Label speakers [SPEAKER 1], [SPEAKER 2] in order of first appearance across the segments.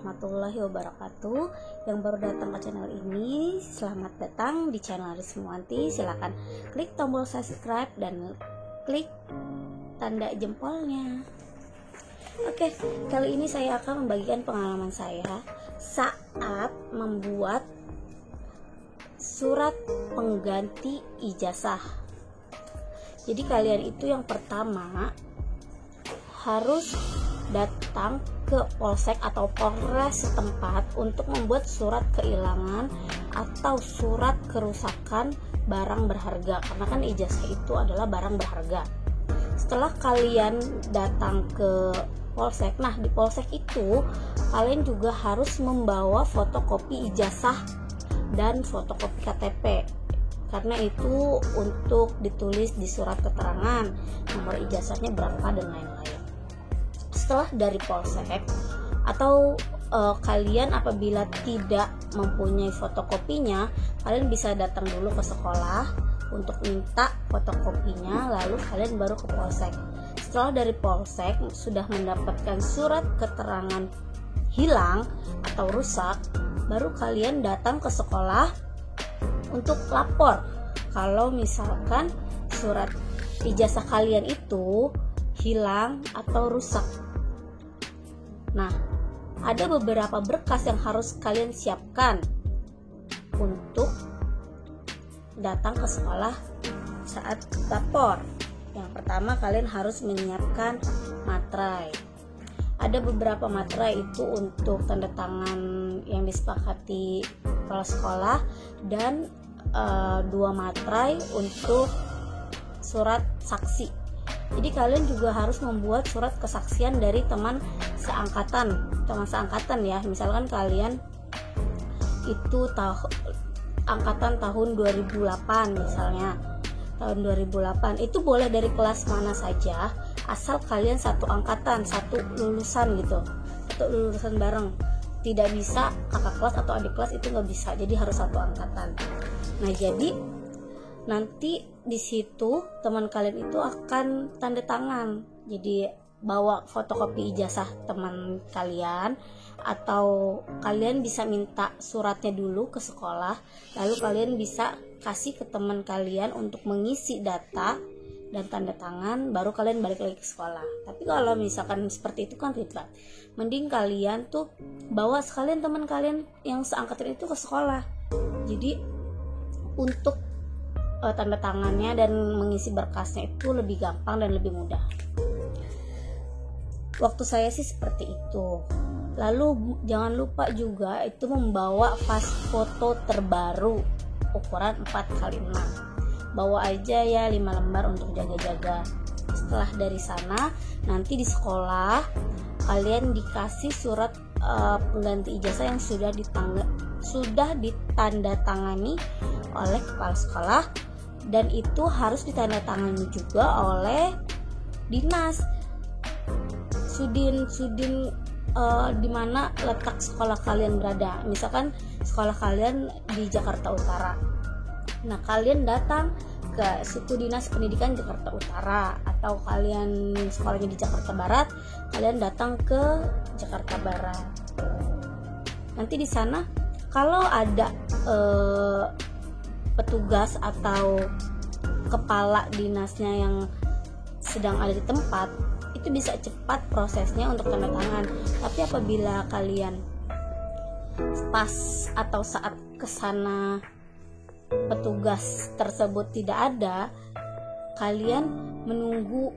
[SPEAKER 1] warahmatullahi wabarakatuh. Yang baru datang ke channel ini, selamat datang di channel Rismuanti. Silahkan klik tombol subscribe dan klik tanda jempolnya. Oke, kali ini saya akan membagikan pengalaman saya saat membuat surat pengganti ijazah. Jadi kalian itu yang pertama harus datang ke polsek atau polres setempat untuk membuat surat kehilangan atau surat kerusakan barang berharga, karena kan ijazah itu adalah barang berharga. Setelah kalian datang ke polsek, nah di polsek itu kalian juga harus membawa fotokopi ijazah dan fotokopi KTP, karena itu untuk ditulis di surat keterangan nomor ijazahnya berapa dan lain-lain. Setelah dari polsek atau kalian apabila tidak mempunyai fotokopinya, kalian bisa datang dulu ke sekolah untuk minta fotokopinya, lalu kalian baru ke polsek. Setelah dari polsek sudah mendapatkan surat keterangan hilang atau rusak, baru kalian datang ke sekolah untuk lapor kalau misalkan surat ijazah kalian itu hilang atau rusak. Nah, ada beberapa berkas yang harus kalian siapkan untuk datang ke sekolah saat lapor. Yang pertama, kalian harus menyiapkan materai. Ada beberapa materai itu untuk tanda tangan yang disepakati kepala sekolah dan 2 materai untuk surat saksi. Jadi kalian juga harus membuat surat kesaksian dari teman seangkatan ya. Misalkan kalian itu angkatan tahun 2008 misalnya. Tahun 2008 itu boleh dari kelas mana saja, asal kalian satu angkatan, satu lulusan gitu. Satu lulusan bareng. Tidak bisa kakak kelas atau adik kelas, itu nggak bisa. Jadi harus satu angkatan. Nah, jadi nanti di situ teman kalian itu akan tanda tangan. Jadi bawa fotokopi ijazah teman kalian, atau kalian bisa minta suratnya dulu ke sekolah, lalu kalian bisa kasih ke teman kalian untuk mengisi data dan tanda tangan, baru kalian balik lagi ke sekolah. Tapi kalau misalkan seperti itu kan ribet, mending kalian tuh bawa sekalian teman kalian yang seangkatan itu ke sekolah. Jadi untuk tanda tangannya dan mengisi berkasnya itu lebih gampang dan lebih mudah. Waktu saya sih seperti itu. Lalu jangan lupa juga itu membawa flash foto terbaru ukuran 4x6. Bawa aja ya 5 lembar untuk jaga-jaga. Setelah dari sana, nanti di sekolah kalian dikasih surat pengganti ijazah yang sudah ditandatangani oleh kepala sekolah, dan itu harus ditandatangani juga oleh dinas sudin di mana letak sekolah kalian berada. Misalkan sekolah kalian di Jakarta Utara, nah kalian datang ke suku dinas pendidikan Jakarta Utara, atau kalian sekolahnya di Jakarta Barat, kalian datang ke Jakarta Barat. Nanti di sana kalau ada petugas atau kepala dinasnya yang sedang ada di tempat, itu bisa cepat prosesnya untuk tanda tangan. Tapi apabila kalian pas atau saat kesana petugas tersebut tidak ada, kalian menunggu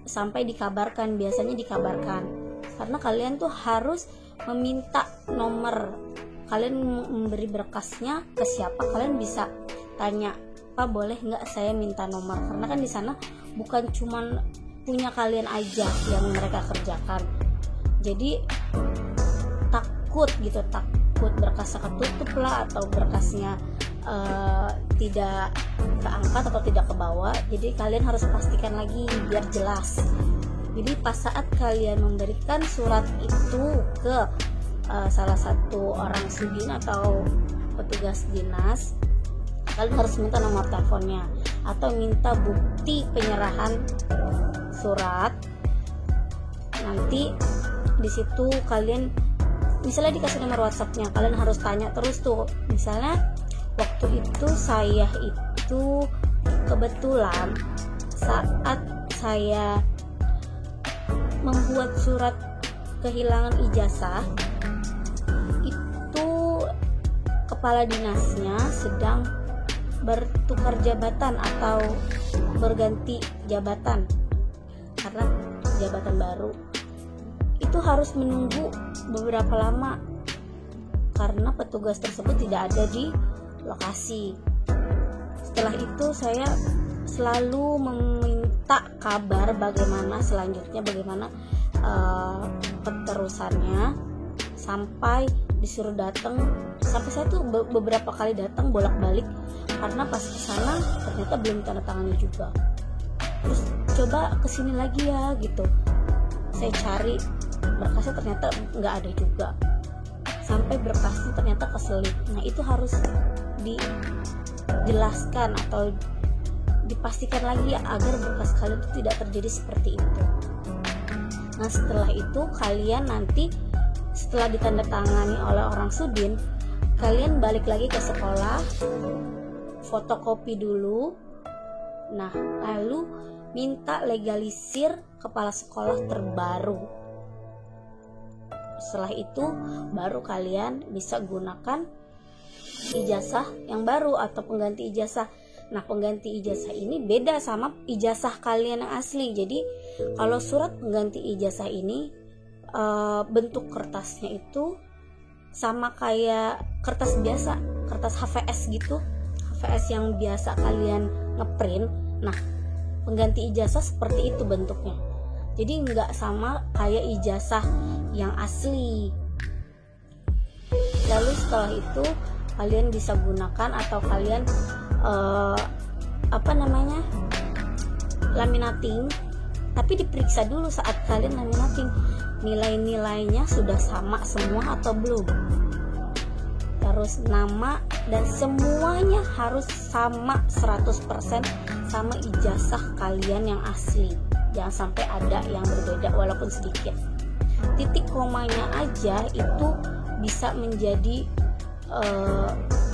[SPEAKER 1] sampai dikabarkan. Biasanya dikabarkan, karena kalian tuh harus meminta nomor. Kalian memberi berkasnya ke siapa, kalian bisa tanya, Pak boleh nggak saya minta nomor, karena kan di sana bukan cuman punya kalian aja yang mereka kerjakan. Jadi takut berkasnya ketutup lah, atau berkasnya tidak keangkat atau tidak ke bawah. Jadi kalian harus pastikan lagi biar jelas. Jadi pas saat kalian memberikan surat itu ke salah satu orang sudin atau petugas dinas, kalian harus minta nomor teleponnya atau minta bukti penyerahan surat. Nanti di situ kalian misalnya dikasih nomor WhatsAppnya, kalian harus tanya terus tuh. Misalnya waktu itu saya itu kebetulan saat saya membuat surat kehilangan ijazah, itu kepala dinasnya sedang bertukar jabatan atau berganti jabatan karena jabatan baru. Itu harus menunggu beberapa lama karena petugas tersebut tidak ada di lokasi. Setelah itu saya selalu meminta kabar bagaimana selanjutnya, bagaimana keterusannya, sampai disuruh datang. Sampai saya tuh beberapa kali datang bolak-balik karena pas kesana ternyata belum tanda tangannya juga. Terus coba kesini lagi ya gitu, saya cari berkasnya ternyata nggak ada juga, sampai berkasnya ternyata keselip. Nah itu harus dijelaskan atau dipastikan lagi agar berkas kalian itu tidak terjadi seperti itu. Nah setelah itu kalian nanti setelah ditandatangani oleh orang Sudin, kalian balik lagi ke sekolah, fotokopi dulu. Nah lalu minta legalisir kepala sekolah terbaru. Setelah itu baru kalian bisa gunakan ijazah yang baru atau pengganti ijazah. Nah pengganti ijazah ini beda sama ijazah kalian yang asli. Jadi kalau surat pengganti ijazah ini bentuk kertasnya itu sama kayak kertas biasa, kertas HVS gitu, HVS yang biasa kalian ngeprint. Nah pengganti ijazah seperti itu bentuknya, jadi nggak sama kayak ijazah yang asli. Lalu setelah itu kalian bisa gunakan atau kalian laminating, tapi diperiksa dulu saat kalian laminating nilai-nilainya sudah sama semua atau belum. Terus nama dan semuanya harus sama 100% sama ijazah kalian yang asli. Jangan sampai ada yang berbeda walaupun sedikit. Titik komanya aja itu bisa menjadi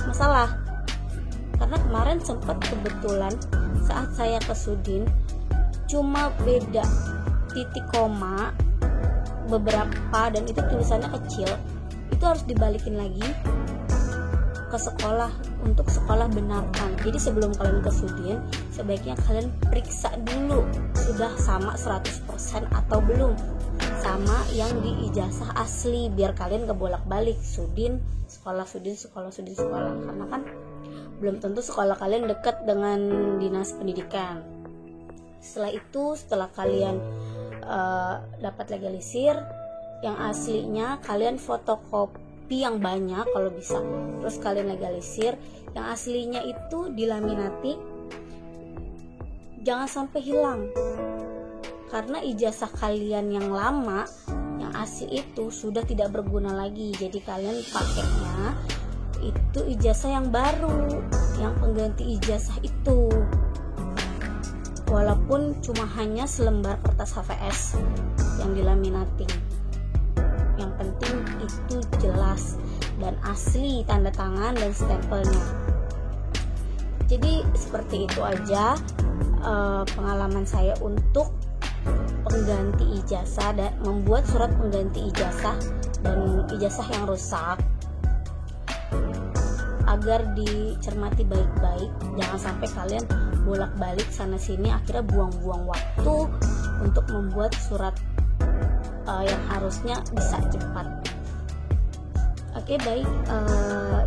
[SPEAKER 1] masalah. Karena kemarin sempat kebetulan saat saya ke Sudin cuma beda titik koma beberapa dan itu tulisannya kecil. Itu harus dibalikin lagi ke sekolah untuk sekolah benarkan. Jadi sebelum kalian ke Sudin, sebaiknya kalian periksa dulu sudah sama 100% atau belum sama yang di ijazah asli, biar kalian gak bolak-balik Sudin, sekolah Sudin, sekolah Sudin, sekolah. Karena kan belum tentu sekolah kalian dekat dengan dinas pendidikan. Setelah itu, setelah kalian dapat legalisir yang aslinya, kalian fotokopi yang banyak kalau bisa, terus kalian legalisir yang aslinya itu dilaminati, jangan sampai hilang karena ijazah kalian yang lama yang asli itu sudah tidak berguna lagi. Jadi kalian pakainya itu ijazah yang baru, yang pengganti ijazah itu, walaupun cuma hanya selembar kertas HVS yang dilaminating. Yang penting itu jelas dan asli, tanda tangan dan stempelnya. Jadi seperti itu aja pengalaman saya untuk pengganti ijazah dan membuat surat pengganti ijazah dan ijazah yang rusak. Agar dicermati baik-baik, jangan sampai kalian bolak-balik sana sini akhirnya buang-buang waktu untuk membuat surat yang harusnya bisa cepat. Oke, baik,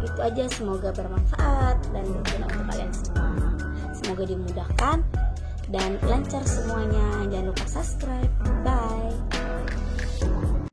[SPEAKER 1] itu aja, semoga bermanfaat dan berguna untuk kalian semua. Semoga dimudahkan dan lancar semuanya. Jangan lupa subscribe.